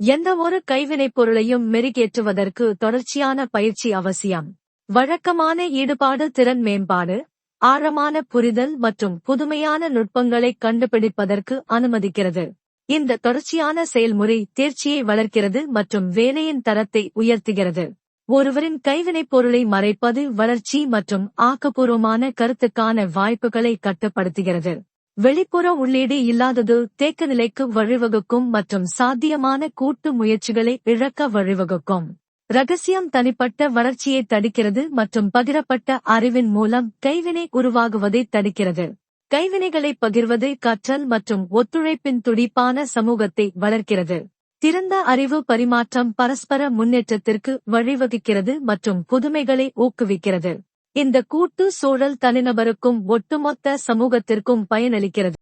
எந்தவொரு கைவினைப் பொருளையும் மெருகேற்றுவதற்கு தொடர்ச்சியான பயிற்சி அவசியம். வழக்கமான ஈடுபாடு திறன் மேம்பாடு, ஆழமான புரிதல் மற்றும் புதுமையான நுட்பங்களைக் கண்டுபிடிப்பதற்கு அனுமதிக்கிறது. இந்த தொடர்ச்சியான செயல்முறை தேர்ச்சியை வளர்க்கிறது மற்றும் வேலையின் தரத்தை உயர்த்துகிறது. ஒருவரின் கைவினைப் பொருளை மறைப்பது வளர்ச்சி மற்றும் ஆக்கப்பூர்வமான கருத்துக்கான வாய்ப்புகளை கட்டுப்படுத்துகிறது. வெளிப்புற உள்ளீடு இல்லாதது தேக்கநிலைக்கு வழிவகுக்கும் மற்றும் சாத்தியமான கூட்டு முயற்சிகளை இழக்க வழிவகுக்கும். ரகசியம் தனிப்பட்ட வளர்ச்சியை தடுக்கிறது மற்றும் பகிரப்பட்ட அறிவின் மூலம் கைவினை உருவாகுவதை தடுக்கிறது. கைவினைகளை பகிர்வது கற்றல் மற்றும் ஒத்துழைப்பின் துடிப்பான சமூகத்தை வளர்க்கிறது. திறந்த அறிவு பரிமாற்றம் பரஸ்பர முன்னேற்றத்திற்கு வழிவகுக்கிறது மற்றும் புதுமைகளை ஊக்குவிக்கிறது. இந்த கூட்டு சூழல் தனிநபருக்கும் ஒட்டுமொத்த சமூகத்திற்கும் பயனளிக்கிறது.